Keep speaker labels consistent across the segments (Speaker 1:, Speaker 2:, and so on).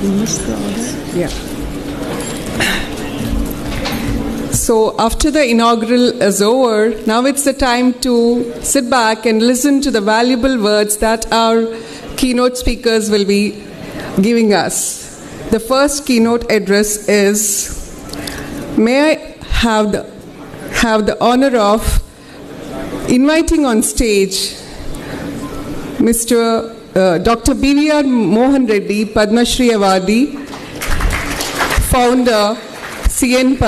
Speaker 1: Yeah. So after the inaugural is over, now it's the time to sit back and listen to the valuable words that our keynote speakers will be giving us. The first keynote address is, may I have the honor of inviting on stage Mr. Dr. BVR Mohan Reddy, Padma Shree Awardee, founder, Cyient.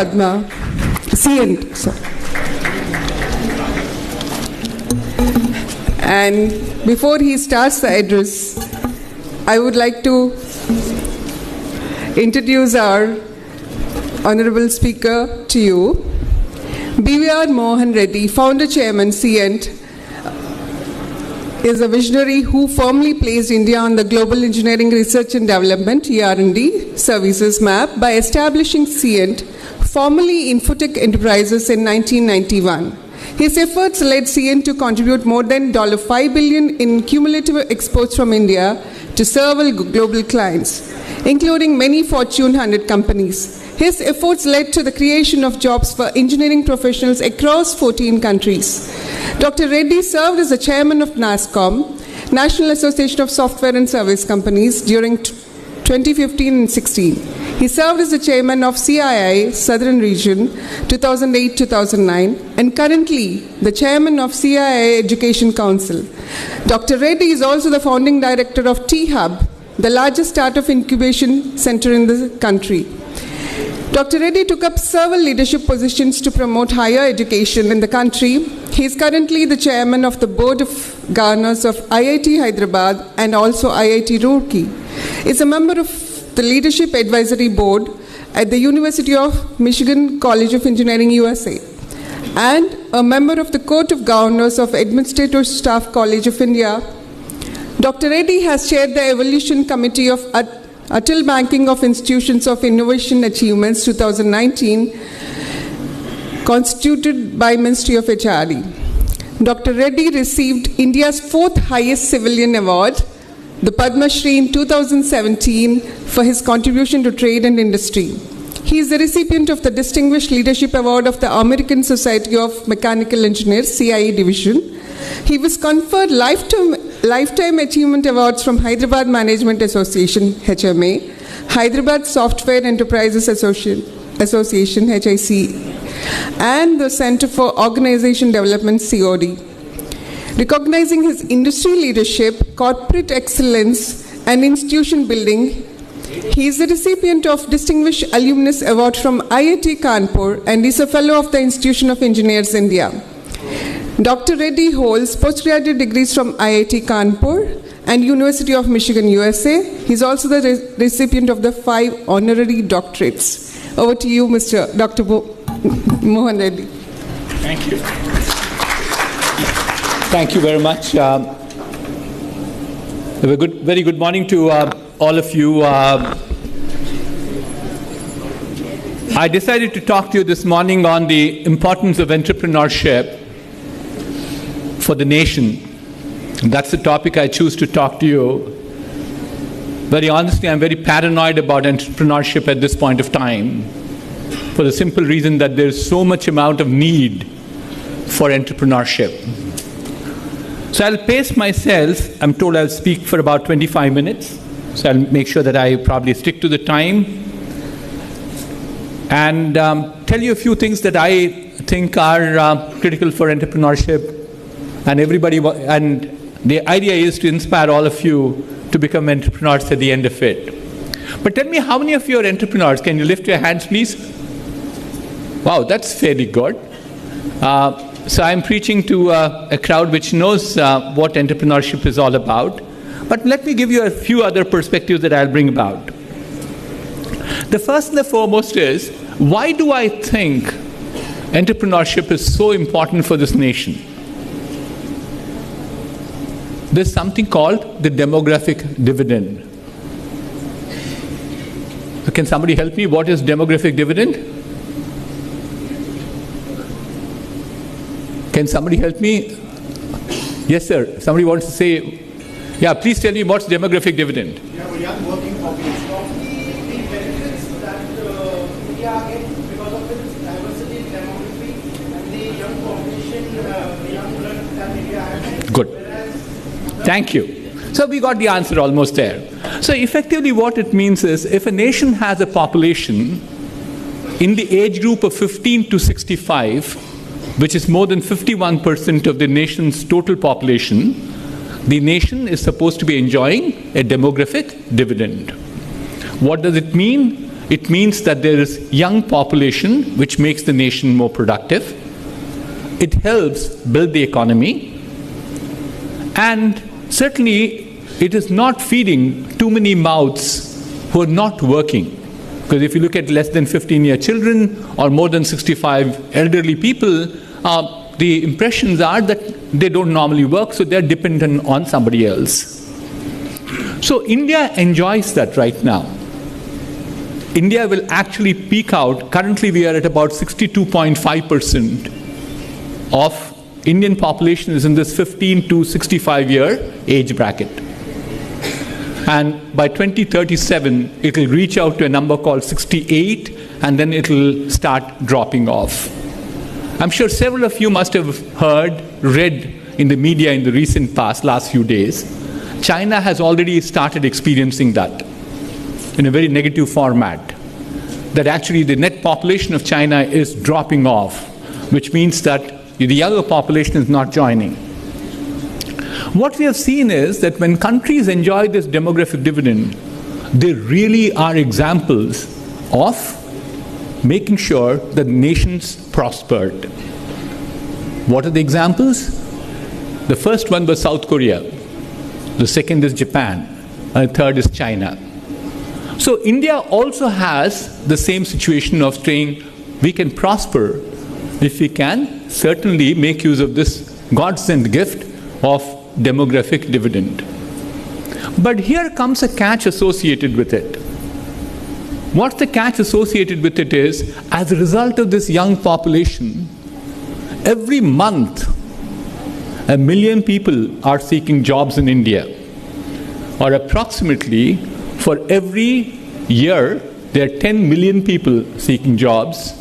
Speaker 1: And before he starts the address, I would like to introduce our honorable speaker to you. BVR Mohan Reddy, founder chairman, Cyient, is a visionary who firmly placed India on the global engineering research and development (ER&D) services map by establishing Cyient, formerly Infotech Enterprises, in 1991. His efforts led Cyient to contribute more than $5 billion in cumulative exports from India to several global clients, including many Fortune 100 companies. His efforts led to the creation of jobs for engineering professionals across 14 countries. Dr. Reddy served as the chairman of NASSCOM, National Association of Software and Service Companies, during 2015 and 16. He served as the chairman of CII Southern Region 2008-2009 and currently the chairman of CII Education Council. Dr. Reddy is also the founding director of T-Hub, the largest startup incubation center in the country. Dr. Reddy took up several leadership positions to promote higher education in the country. He is currently the chairman of the board of governors of IIT Hyderabad and also IIT Roorkee. He is a member of the leadership advisory board at the University of Michigan College of Engineering, USA, and a member of the Court of Governors of Administrative Staff College of India. Dr. Reddy has chaired the Evolution Committee of Atal Banking of Institutions of Innovation Achievements 2019, constituted by Ministry of HRD. Dr. Reddy received India's fourth highest civilian award, the Padma Shree, in 2017 for his contribution to trade and industry. He is the recipient of the Distinguished Leadership Award of the American Society of Mechanical Engineers, CIE Division. He was conferred Lifetime Achievement Awards from Hyderabad Management Association, HMA, Hyderabad Software Enterprises Association, HIC, and the Center for Organization Development, COD. Recognizing his industry leadership, corporate excellence, and institution building, he is the recipient of Distinguished Alumnus Award from IIT Kanpur and is a Fellow of the Institution of Engineers, India. Dr. Reddy holds postgraduate degrees from IIT Kanpur and University of Michigan, USA. He is also the recipient of the 5 honorary doctorates. Over to you, Mr. Dr. Mohan Reddy.
Speaker 2: Thank you. Thank you very much. Very good morning to all of you. I decided to talk to you this morning on the importance of entrepreneurship for the nation. That's the topic I choose to talk to you. Very honestly, I'm very paranoid about entrepreneurship at this point of time, for the simple reason that there's so much amount of need for entrepreneurship. So I'll pace myself. I'm told I'll speak for about 25 minutes. So I'll make sure that I probably stick to the time and tell you a few things that I think are critical for entrepreneurship. And everybody, and the idea is to inspire all of you to become entrepreneurs at the end of it. But tell me, how many of you are entrepreneurs? Can you lift your hands, please? Wow, that's fairly good. So I'm preaching to a crowd which knows what entrepreneurship is all about. But let me give you a few other perspectives that I'll bring about. The first and the foremost is, why do I think entrepreneurship is so important for this nation? There's something called the demographic dividend. Can somebody help me? What is demographic dividend? Can somebody help me? Yes, sir. Somebody wants to say, yeah, please tell me what's demographic dividend.
Speaker 3: You have a young working population of
Speaker 2: Thank you. So we got the answer almost there. So effectively what it means is, if a nation has a population in the age group of 15 to 65, which is more than 51% of the nation's total population, the nation is supposed to be enjoying a demographic dividend. What does it mean? It means that there is young population, which makes the nation more productive. It helps build the economy. And certainly, it is not feeding too many mouths who are not working. Because if you look at less than 15-year children or more than 65 elderly people, the impressions are that they don't normally work, so they're dependent on somebody else. So India enjoys that right now. India will actually peak out. Currently, we are at about 62.5% of Indian population is in this 15 to 65-year age bracket. And by 2037, it will reach out to a number called 68, and then it will start dropping off. I'm sure several of you must have read in the media in the recent past, last few days, China has already started experiencing that in a very negative format. That actually the net population of China is dropping off, which means that the younger population is not joining. What we have seen is that when countries enjoy this demographic dividend, they really are examples of making sure that nations prospered. What are the examples? The first one was South Korea. The second is Japan. And the third is China. So India also has the same situation of saying we can prosper if we can certainly make use of this God-sent gift of demographic dividend. But here comes a catch associated with it. What's the catch associated with it is, as a result of this young population, every month, 1 million people are seeking jobs in India. Or approximately, for every year, there are 10 million people seeking jobs.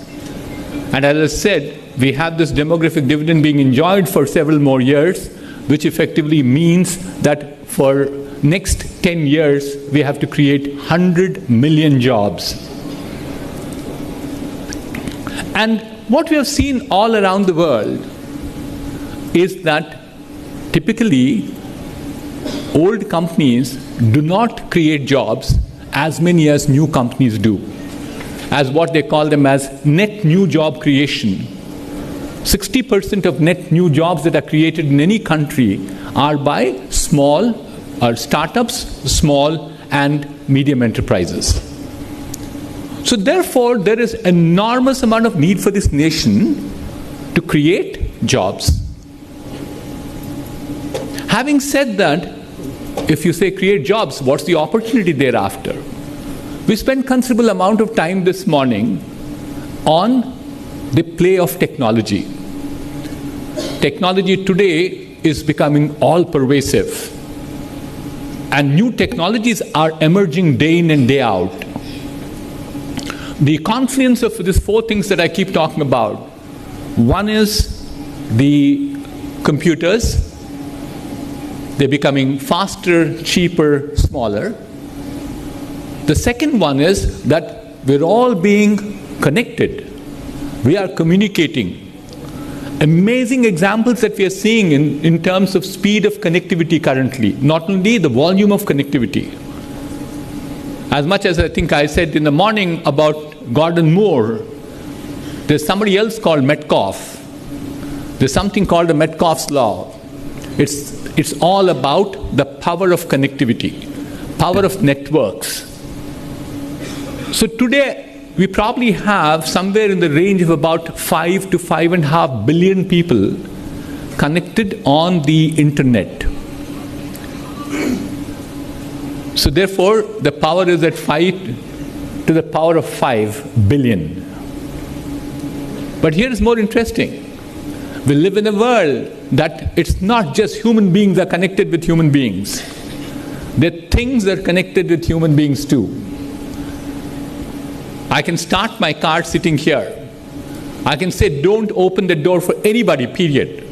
Speaker 2: And as I said, we have this demographic dividend being enjoyed for several more years, which effectively means that for next 10 years, we have to create 100 million jobs. And what we have seen all around the world is that typically old companies do not create jobs as many as new companies do, as what they call them as net new job creation. 60% of net new jobs that are created in any country are by small or startups, small and medium enterprises. So therefore, there is enormous amount of need for this nation to create jobs. Having said that, if you say create jobs, what's the opportunity thereafter? We spent considerable amount of time this morning on the play of technology. Technology today is becoming all-pervasive. And new technologies are emerging day in and day out. The confluence of these four things that I keep talking about. One is the computers. They're becoming faster, cheaper, smaller. The second one is that we're all being connected. We are communicating. Amazing examples that we are seeing in terms of speed of connectivity currently, not only the volume of connectivity. As much as I think I said in the morning about Gordon Moore, there's somebody else called Metcalfe. There's something called the Metcalfe's law. It's all about the power of connectivity, power of networks. So today, we probably have somewhere in the range of about 5 to 5.5 billion people connected on the internet. So therefore, the power is at 5 to the power of 5 billion. But here is more interesting. We live in a world that it's not just human beings are connected with human beings. There are things that are connected with human beings too. I can start my car sitting here. I can say, don't open the door for anybody, period.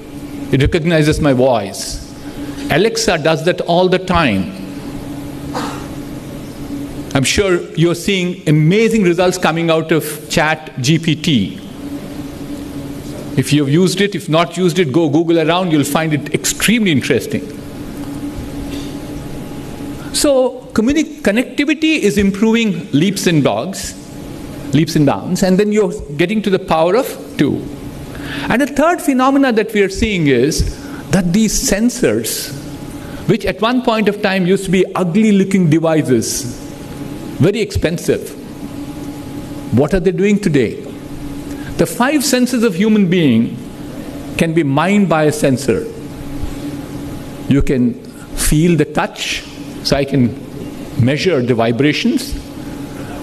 Speaker 2: It recognizes my voice. Alexa does that all the time. I'm sure you're seeing amazing results coming out of ChatGPT. If you've used it, if not used it, go Google around, you'll find it extremely interesting. So connectivity is improving leaps and bounds, and then you're getting to the power of 2. And a third phenomena that we are seeing is that these sensors, which at one point of time used to be ugly-looking devices, very expensive. What are they doing today? The 5 senses of human being can be mined by a sensor. You can feel the touch, so I can measure the vibrations.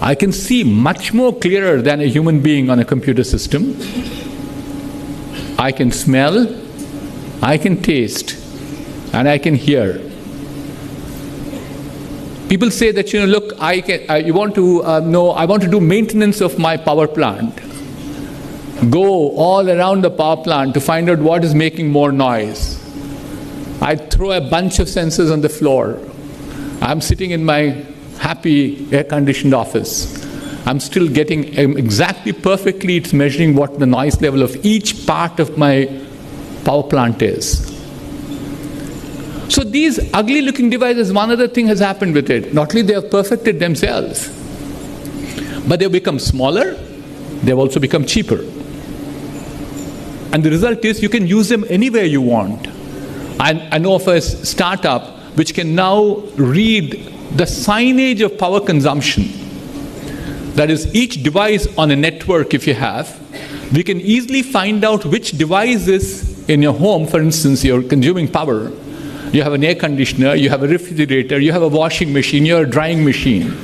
Speaker 2: I can see much more clearer than a human being on a computer system. I can smell, I can taste, and I can hear. People say that, look, I want to do maintenance of my power plant. Go all around the power plant to find out what is making more noise. I throw a bunch of sensors on the floor. I'm sitting in my happy air-conditioned office. I'm still getting exactly perfectly, it's measuring what the noise level of each part of my power plant is. So these ugly-looking devices, one other thing has happened with it. Not only they have perfected themselves, but they've become smaller, they've also become cheaper. And the result is you can use them anywhere you want. I know of a startup which can now read the signage of power consumption. That is, each device on a network, if you have, we can easily find out which device is in your home. For instance, you're consuming power. You have an air conditioner, you have a refrigerator, you have a washing machine, you have a drying machine.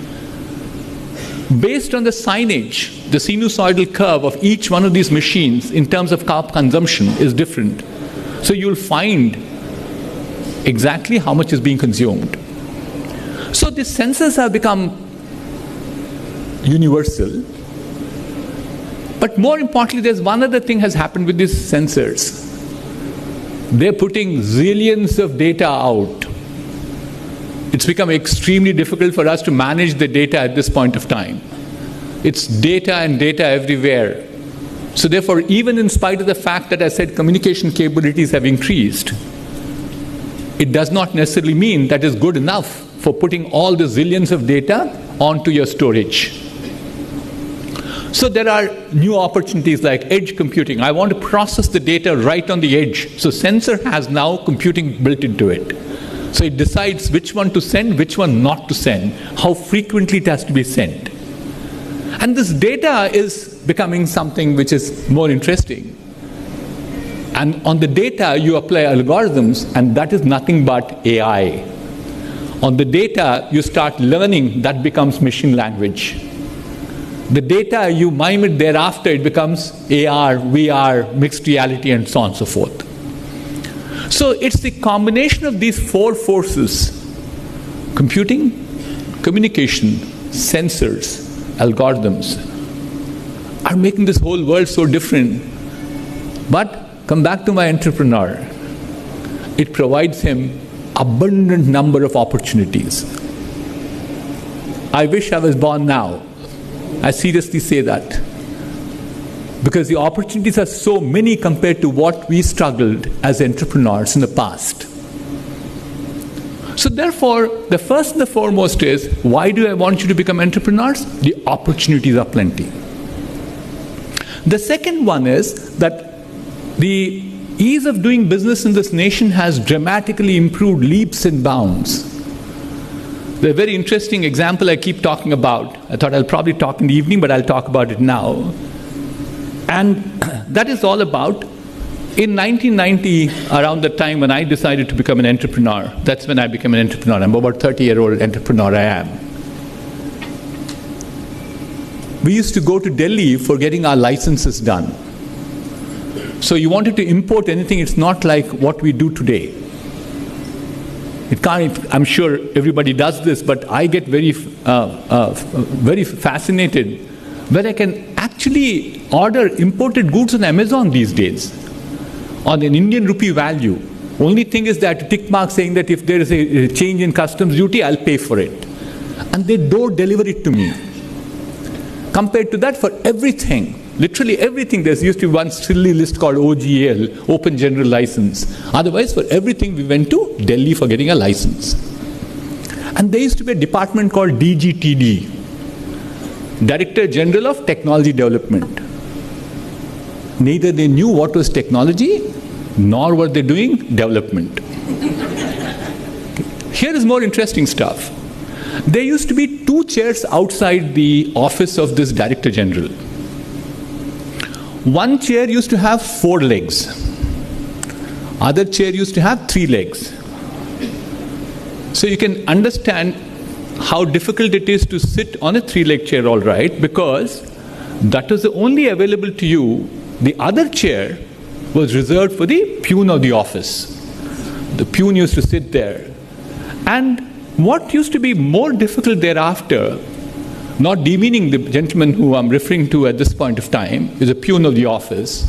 Speaker 2: Based on the signage, the sinusoidal curve of each one of these machines in terms of power consumption is different. So you'll find exactly how much is being consumed. So these sensors have become universal. But more importantly, there's one other thing has happened with these sensors. They're putting zillions of data out. It's become extremely difficult for us to manage the data at this point of time. It's data and data everywhere. So therefore, even in spite of the fact that I said communication capabilities have increased, it does not necessarily mean that is good enough for putting all the zillions of data onto your storage. So there are new opportunities like edge computing. I want to process the data right on the edge. So sensor has now computing built into it. So it decides which one to send, which one not to send, how frequently it has to be sent. And this data is becoming something which is more interesting. And on the data, you apply algorithms, and that is nothing but AI. On the data, you start learning, that becomes machine language. The data, you mime it thereafter, it becomes AR, VR, mixed reality, and so on and so forth. So it's the combination of these 4 forces: computing, communication, sensors, algorithms, are making this whole world so different. But come back to my entrepreneur. It provides him abundant number of opportunities. I wish I was born now. I seriously say that. Because the opportunities are so many compared to what we struggled as entrepreneurs in the past. So therefore, the first and the foremost is, why do I want you to become entrepreneurs? The opportunities are plenty. The second one is that the ease of doing business in this nation has dramatically improved leaps and bounds. The very interesting example I keep talking about, I thought I'll probably talk in the evening, but I'll talk about it now. And that is all about, in 1990, around the time when I decided to become an entrepreneur, that's when I became an entrepreneur. I'm about 30-year-old entrepreneur I am. We used to go to Delhi for getting our licenses done. So you wanted to import anything, it's not like what we do today. It can't, I'm sure everybody does this, but I get very fascinated where I can actually order imported goods on Amazon these days on an Indian rupee value. Only thing is that tick mark saying that if there is a change in customs duty, I'll pay for it. And they don't deliver it to me. Compared to that, for everything, literally everything, there used to be one silly list called OGL, Open General License. Otherwise, for everything, we went to Delhi for getting a license. And there used to be a department called DGTD, Director General of Technology Development. Neither they knew what was technology, nor were they doing development. Here is more interesting stuff. There used to be 2 chairs outside the office of this Director General. One chair used to have 4 legs. Other chair used to have 3 legs. So you can understand how difficult it is to sit on a 3-leg chair, all right, because that was only available to you. The other chair was reserved for the peon of the office. The peon used to sit there. And what used to be more difficult thereafter, not demeaning the gentleman who I'm referring to at this point of time, is a peon of the office,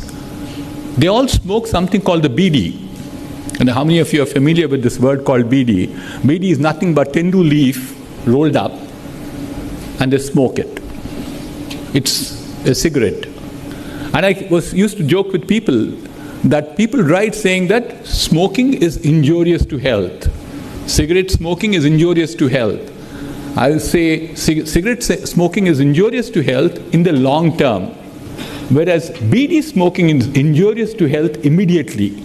Speaker 2: they all smoke something called the BD. And how many of you are familiar with this word called BD? BD is nothing but tendu leaf rolled up, and they smoke it. It's a cigarette. And I used to joke with people that people write saying that smoking is injurious to health. Cigarette smoking is injurious to health. I will say cigarette smoking is injurious to health in the long term, whereas BD smoking is injurious to health immediately,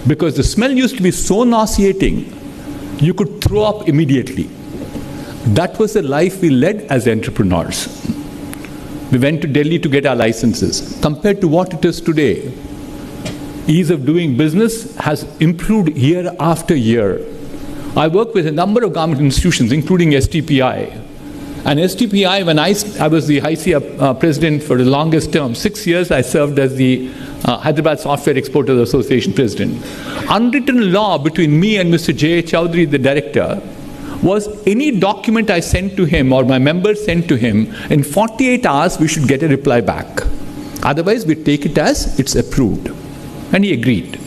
Speaker 2: because the smell used to be so nauseating, you could throw up immediately. That was the life we led as entrepreneurs. We went to Delhi to get our licenses. Compared to what it is today, ease of doing business has improved year after year. I work with a number of government institutions, including STPI. And STPI, when I was the ICA president for the longest term, 6 years I served as the Hyderabad Software Exporters Association president. Unwritten law between me and Mr. J. Chowdhury, the director, was any document I sent to him or my members sent to him, in 48 hours we should get a reply back. Otherwise we take it as it's approved. And he agreed.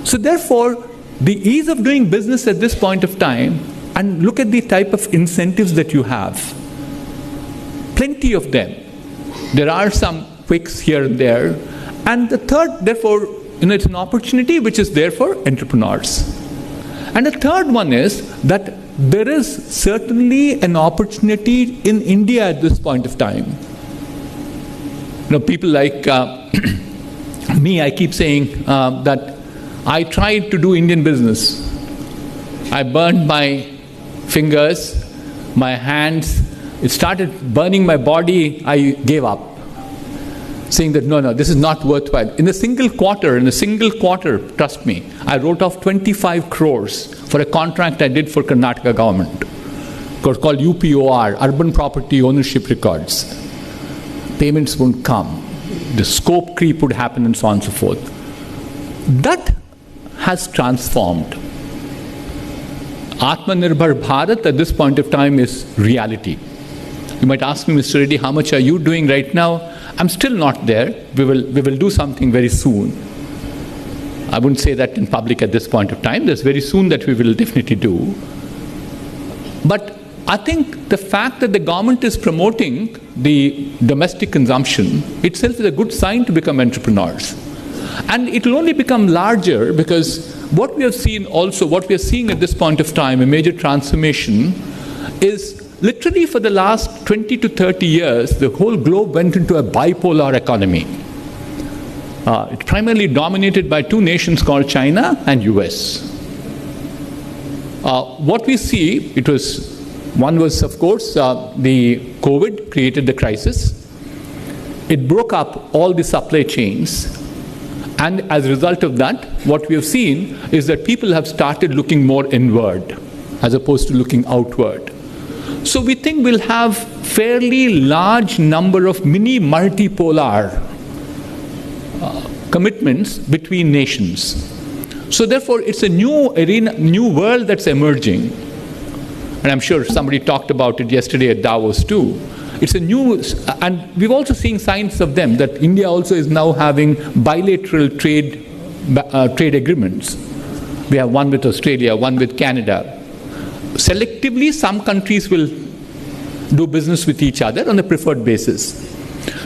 Speaker 2: So therefore, the ease of doing business at this point of time, and look at the type of incentives that you have. Plenty of them. There are some quicks here and there. And the third, therefore, it's an opportunity which is there for entrepreneurs. And the third one is that there is certainly an opportunity in India at this point of time. People like me, I keep saying that I tried to do Indian business. I burned my fingers, my hands. It started burning my body. I gave up, saying that no, this is not worthwhile. In a single quarter, trust me, I wrote off 25 crores for a contract I did for Karnataka government, called UPOR, Urban Property Ownership Records. Payments won't come. The scope creep would happen and so on and so forth. That has transformed. Atmanirbhar Bharat at this point of time is reality. You might ask me, Mr. Reddy, how much are you doing right now? I'm still not there. We will do something very soon. I wouldn't say that in public at this point of time. There's very soon that we will definitely do. But I think the fact that the government is promoting the domestic consumption itself is a good sign to become entrepreneurs. And it will only become larger because what we have seen also, what we are seeing at this point of time, a major transformation, is literally for the last 20 to 30 years, the whole globe went into a bipolar economy. It's primarily dominated by 2 nations called China and US. What we see, one was, of course, the COVID created the crisis. It broke up all the supply chains. And as a result of that, what we have seen is that people have started looking more inward as opposed to looking outward. So we think we'll have fairly large number of mini multipolar commitments between nations. So therefore, it's a new arena, new world that's emerging. And I'm sure somebody talked about it yesterday at Davos too. It's a new, and we've also seen signs of them, that India also is now having bilateral trade trade agreements. We have one with Australia, one with Canada. Selectively, some countries will do business with each other on a preferred basis.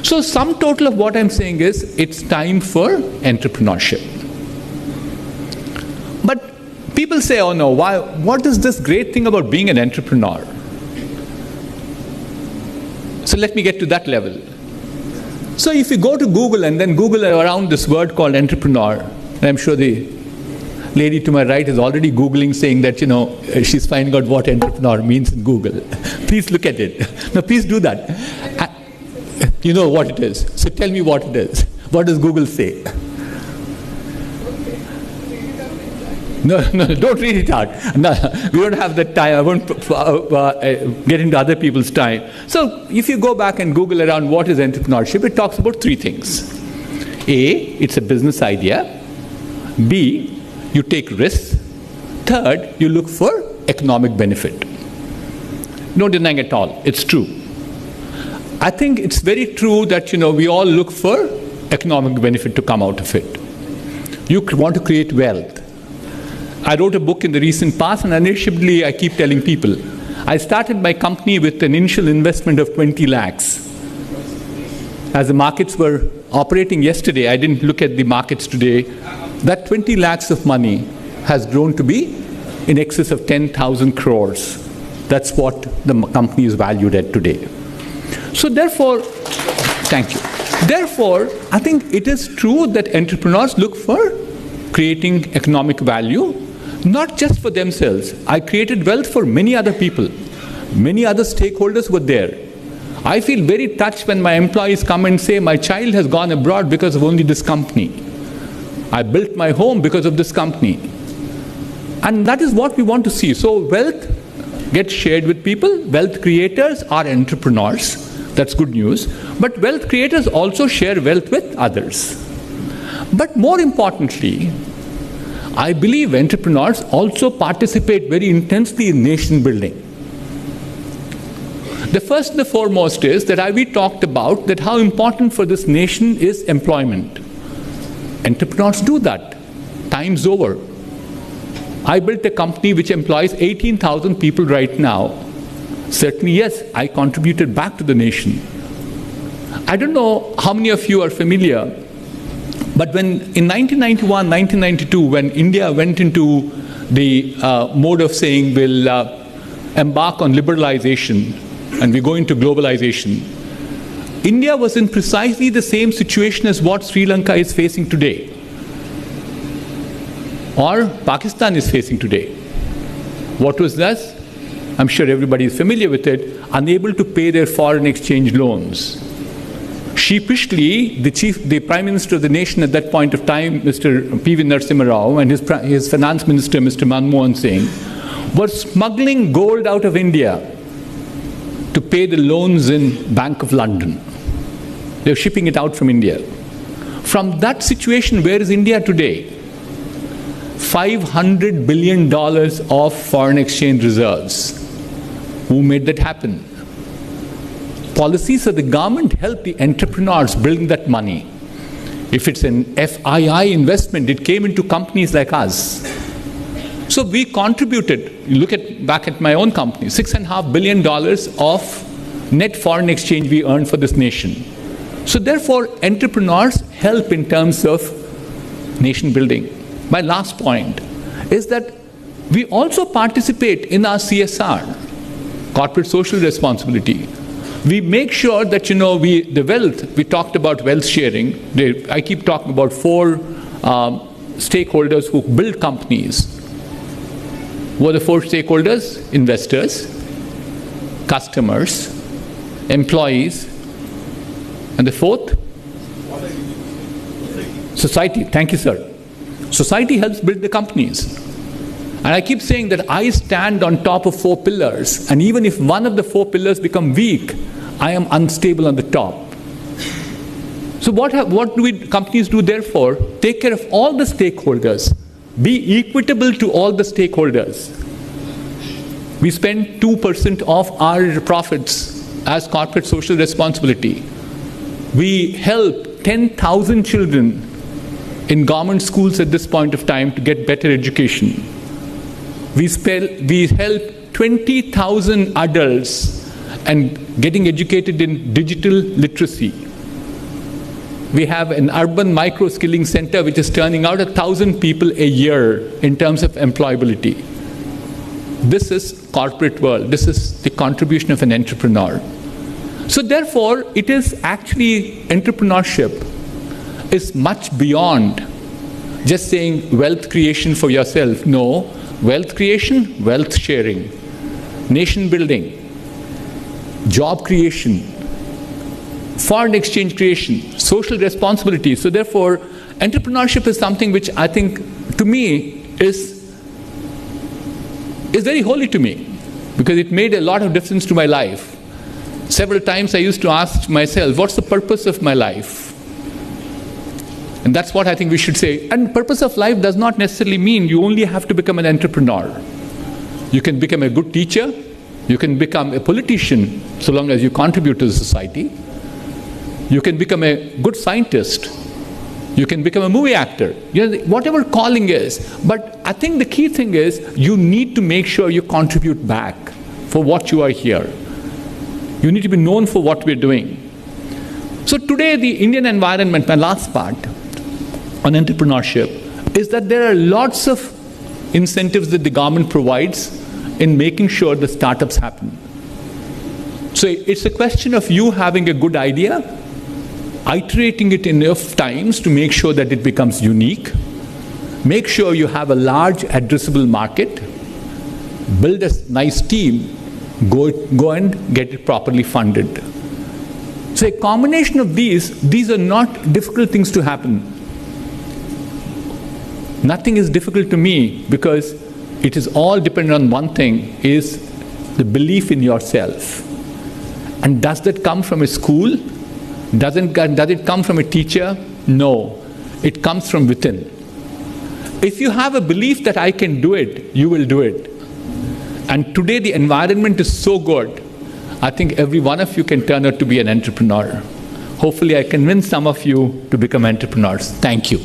Speaker 2: So sum total of what I'm saying is, it's time for entrepreneurship. But people say, oh no, what is this great thing about being an entrepreneur? So let me get to that level. So if you go to Google and then Google around this word called entrepreneur, and I'm sure the lady to my right is already Googling, saying that, she's finding out what entrepreneur means in Google. Please look at it. No, please do that. You know what it is. So tell me what it is. What does Google say? No, don't read it out. No, we don't have that time. I won't get into other people's time. So if you go back and Google around what is entrepreneurship, it talks about three things. A, it's a business idea. B, you take risks. Third, you look for economic benefit. No denying at all. It's true. I think it's very true that, we all look for economic benefit to come out of it. You want to create wealth. I wrote a book in the recent past, and unashamedly I keep telling people, I started my company with an initial investment of 20 lakhs. As the markets were operating yesterday, I didn't look at the markets today, that 20 lakhs of money has grown to be in excess of 10,000 crores. That's what the company is valued at today. So therefore, thank you. Therefore, I think it is true that entrepreneurs look for creating economic value, not just for themselves. I created wealth for many other people. Many other stakeholders were there. I feel very touched when my employees come and say, my child has gone abroad because of only this company. I built my home because of this company. And that is what we want to see. So wealth gets shared with people. Wealth creators are entrepreneurs. That's good news. But wealth creators also share wealth with others. But more importantly, I believe entrepreneurs also participate very intensely in nation building. The first and the foremost is that we talked about that how important for this nation is employment. Entrepreneurs do that. Time's over. I built a company which employs 18,000 people right now. Certainly, yes, I contributed back to the nation. I don't know how many of you are familiar, but when in 1991, 1992, when India went into the mode of saying we'll embark on liberalization and we go into globalization, India was in precisely the same situation as what Sri Lanka is facing today, or Pakistan is facing today. What was that? I'm sure everybody is familiar with it. Unable to pay their foreign exchange loans. Sheepishly, the Prime Minister of the nation at that point of time, Mr. P.V. Narasimha Rao, and his Finance Minister, Mr. Manmohan Singh, were smuggling gold out of India to pay the loans in Bank of London. They were shipping it out from India. From that situation, where is India today? $500 billion of foreign exchange reserves. Who made that happen? Policies of the government help the entrepreneurs building that money. If it's an FII investment, it came into companies like us. So we contributed, you look back at my own company, $6.5 billion of net foreign exchange we earned for this nation. So therefore, entrepreneurs help in terms of nation building. My last point is that we also participate in our CSR, corporate social responsibility. We make sure that, the wealth, we talked about wealth sharing. I keep talking about 4 stakeholders who build companies. Who are the 4 stakeholders? Investors, customers, employees, and the 4th? Society. Thank you, sir. Society helps build the companies. And I keep saying that I stand on top of 4 pillars, and even if one of the 4 pillars become weak, I am unstable on the top. So what do companies do therefore? Take care of all the stakeholders. Be equitable to all the stakeholders. We spend 2% of our profits as corporate social responsibility. We help 10,000 children in government schools at this point of time to get better education. We help 20,000 adults and getting educated in digital literacy. We have an urban micro-skilling center which is turning out 1,000 people a year in terms of employability. This is corporate world. This is the contribution of an entrepreneur. So therefore, it is actually entrepreneurship is much beyond just saying wealth creation for yourself. No, wealth creation, wealth sharing, nation building, job creation, foreign exchange creation, social responsibility. So therefore, entrepreneurship is something which I think, to me, is very holy to me, because it made a lot of difference to my life. Several times I used to ask myself, what's the purpose of my life? And that's what I think we should say. And purpose of life does not necessarily mean you only have to become an entrepreneur. You can become a good teacher, you can become a politician, so long as you contribute to the society. You can become a good scientist. You can become a movie actor. You know, whatever calling is. But I think the key thing is you need to make sure you contribute back for what you are here. You need to be known for what we're doing. So today, the Indian environment, my last part on entrepreneurship, is that there are lots of incentives that the government provides in making sure the startups happen. So it's a question of you having a good idea, iterating it enough times to make sure that it becomes unique, make sure you have a large addressable market, build a nice team, go and get it properly funded. So a combination of these are not difficult things to happen. Nothing is difficult to me, because it is all dependent on one thing, is the belief in yourself. And does that come from a school? Does it come from a teacher? No. It comes from within. If you have a belief that I can do it, you will do it. And today the environment is so good, I think every one of you can turn out to be an entrepreneur. Hopefully I convince some of you to become entrepreneurs. Thank you.